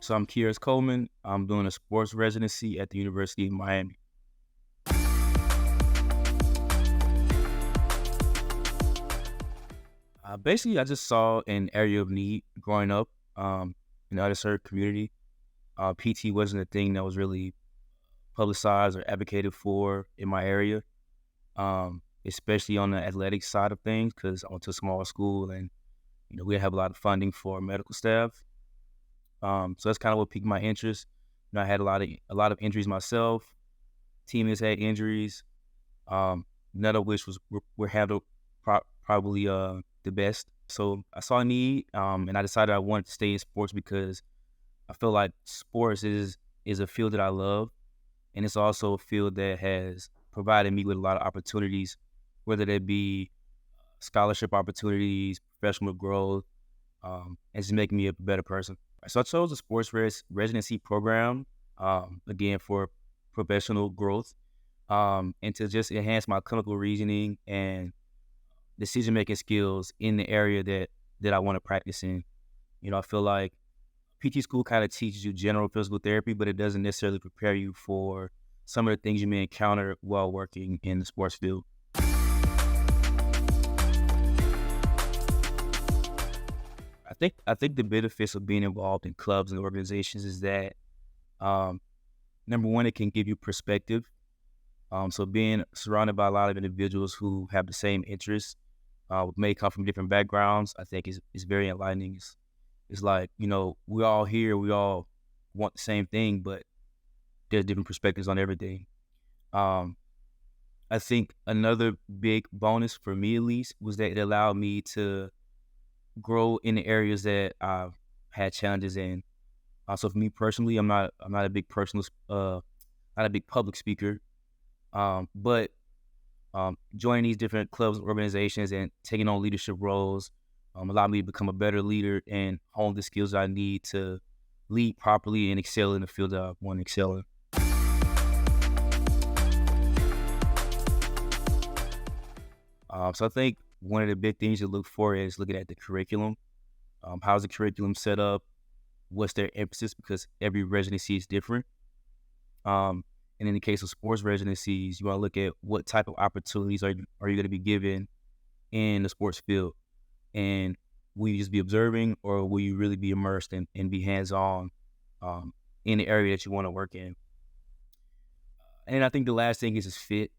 So I'm Keairez Coleman. I'm doing a sports residency at the University of Miami. Basically, I just saw an area of need growing up in the underserved community. PT wasn't a thing that was really publicized or advocated for in my area, especially on the athletic side of things, because I went to a small school and we have a lot of funding for medical staff. So that's kind of what piqued my interest. I had a lot of injuries myself. Teammates had injuries. None of which were handled probably the best. So I saw a need, and I decided I wanted to stay in sports because I feel like sports is a field that I love, and it's also a field that has provided me with a lot of opportunities, whether they be scholarship opportunities, professional growth, and just making me a better person. So I chose a sports residency program, again for professional growth, and to just enhance my clinical reasoning and decision-making skills in the area that I want to practice in. I feel like PT school kind of teaches you general physical therapy, but it doesn't necessarily prepare you for some of the things you may encounter while working in the sports field. I think the benefits of being involved in clubs and organizations is that, um, number one, it can give you perspective. So being surrounded by a lot of individuals who have the same interests, may come from different backgrounds, I think is very enlightening. It's like, we're all here, we all want the same thing, but there's different perspectives on everything. Um, I think another big bonus for me, at least, was that it allowed me to grow in the areas that I've had challenges in. So for me personally, I'm not a big not a big public speaker, but joining these different clubs and organizations and taking on leadership roles allowed me to become a better leader and hone the skills I need to lead properly and excel in the field that I want to excel in. So I think one of the big things to look for is looking at the curriculum. How's the curriculum set up? What's their emphasis? Because every residency is different. Um, and in the case of sports residencies, you want to look at what type of opportunities are you going to be given in the sports field, and will you just be observing, or will you really be immersed and be hands on in the area that you want to work in? And I think the last thing is fit.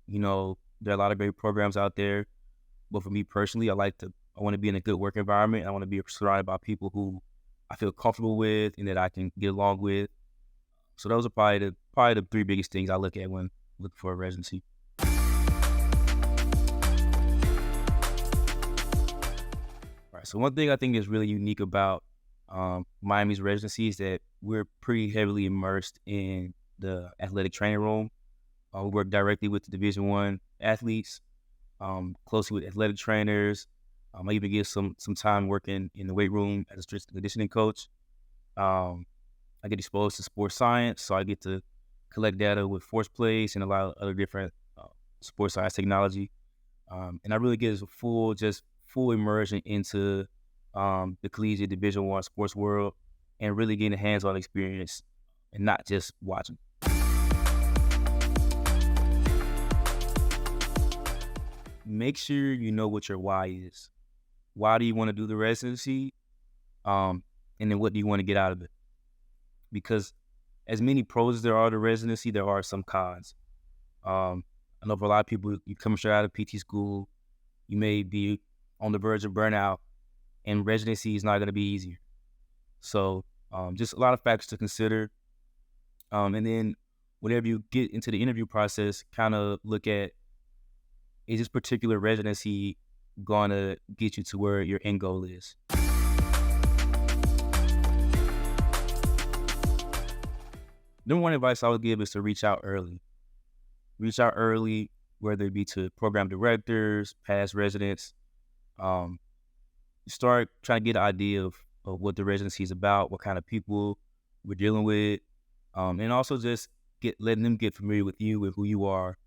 There are a lot of great programs out there, but for me personally, I want to be in a good work environment. I want to be surrounded by people who I feel comfortable with and that I can get along with. So those are probably the three biggest things I look at when looking for a residency. All right. So one thing I think is really unique about Miami's residency is that we're pretty heavily immersed in the athletic training room. We work directly with the Division I athletes, closely with athletic trainers. I even get some time working in the weight room as a strength and conditioning coach. Um, I get exposed to sports science, so I get to collect data with force plays and a lot of other different sports science technology. And I really get a full immersion into the collegiate Division I sports world and really getting a hands-on experience and not just watching. Make sure you know what your why is. Why do you want to do the residency? And then what do you want to get out of it? Because as many pros as there are to residency, there are some cons. I know for a lot of people, you come straight out of PT school, you may be on the verge of burnout, and residency is not going to be easier. So just a lot of factors to consider. And then whenever you get into the interview process, kind of look at, is this particular residency going to get you to where your end goal is? Number one advice I would give is to reach out early. Reach out early, whether it be to program directors, past residents. Start trying to get an idea of what the residency is about, what kind of people we're dealing with, and also just letting them get familiar with you and who you are,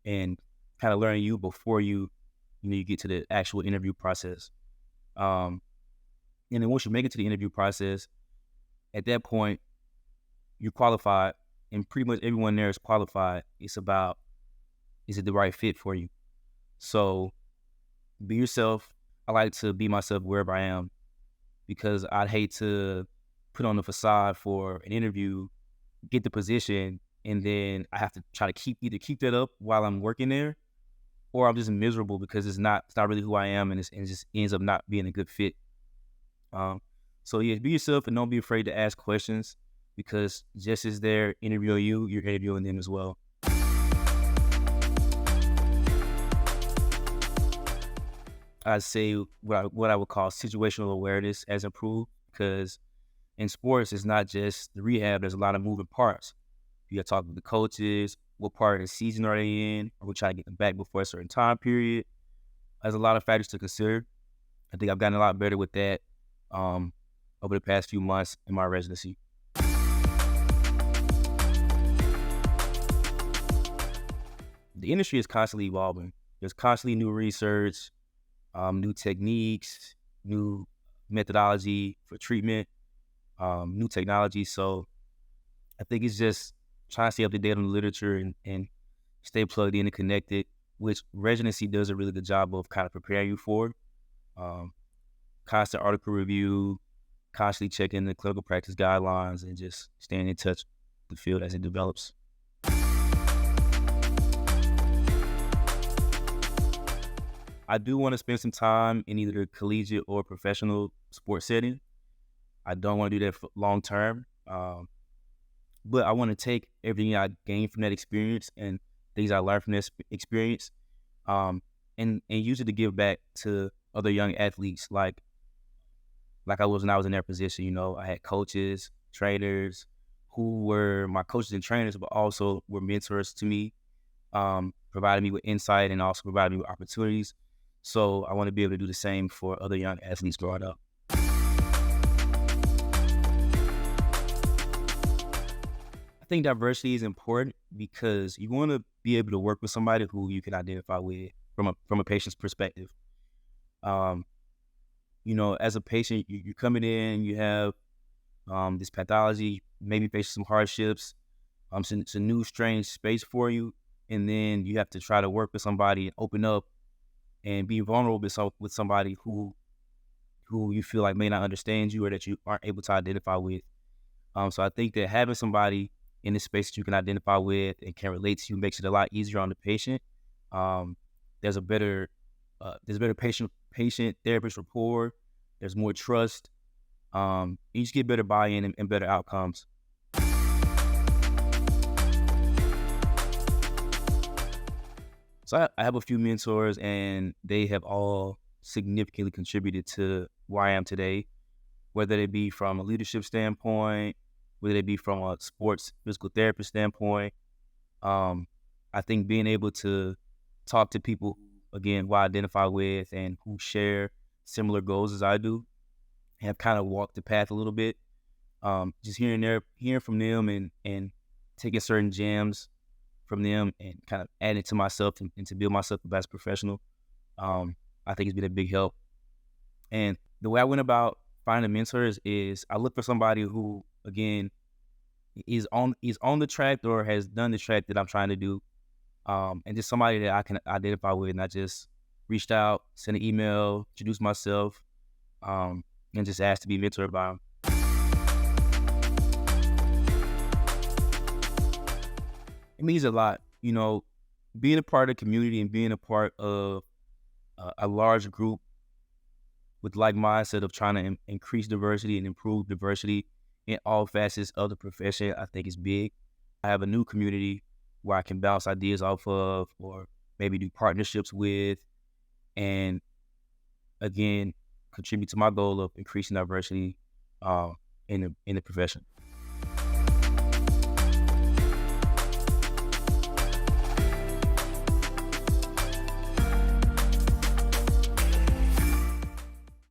and kind of learning you before you get to the actual interview process. And then once you make it to the interview process, at that point, you're qualified, and pretty much everyone there is qualified. It's about, is it the right fit for you? So be yourself. I like to be myself wherever I am, because I'd hate to put on the facade for an interview, get the position, and then I have to try to either keep that up while I'm working there, or I'm just miserable because it's not really who I am, and it just ends up not being a good fit. Um, so yeah, be yourself and don't be afraid to ask questions, because just as they're interviewing you, you're interviewing them as well. I'd say what I would call situational awareness has improved, because in sports, it's not just the rehab. There's a lot of moving parts. You got to talk to the coaches. What part of the season are they in? Are we trying to get them back before a certain time period? There's a lot of factors to consider. I think I've gotten a lot better with that over the past few months in my residency. The industry is constantly evolving. There's constantly new research, new techniques, new methodology for treatment, new technology. So I think it's just trying to stay up to date on the literature and stay plugged in and connected, which residency does a really good job of kind of preparing you for. Constant article review, constantly checking the clinical practice guidelines, and just staying in touch with the field as it develops. I do want to spend some time in either the collegiate or professional sports setting. I don't want to do that for long term, but I want to take everything I gained from that experience and things I learned from this experience, and use it to give back to other young athletes, like I was when I was in their position. You know, I had coaches, trainers who were my coaches and trainers, but also were mentors to me, provided me with insight and also provided me with opportunities. So I want to be able to do the same for other young athletes growing up. I think diversity is important because you want to be able to work with somebody who you can identify with from a patient's perspective. Um, as a patient, you're coming in, you have this pathology, maybe facing some hardships. It's a new, strange space for you, and then you have to try to work with somebody and open up and be vulnerable with somebody who you feel like may not understand you or that you aren't able to identify with. So I think that having somebody in this space that you can identify with and can relate to you makes it a lot easier on the patient. Um, there's a better patient therapist rapport. There's more trust. You just get better buy-in and better outcomes. So I have a few mentors, and they have all significantly contributed to where I am today, whether they be from a leadership standpoint, whether they be from a sports physical therapist standpoint. I think being able to talk to people, again, who I identify with and who share similar goals as I do, have kind of walked the path a little bit. Just hearing from them and taking certain gems from them and kind of adding it to myself and to build myself as a professional. I think it's been a big help. And the way I went about finding mentors is I look for somebody who, again, is on the track or has done the track that I'm trying to do, and just somebody that I can identify with. And I just reached out, sent an email, introduced myself, and just asked to be mentored by them. It means a lot, being a part of the community and being a part of a large group with like mindset of trying to increase diversity and improve diversity in all facets of the profession, I think is big. I have a new community where I can bounce ideas off of, or maybe do partnerships with, and again, contribute to my goal of increasing diversity in the profession.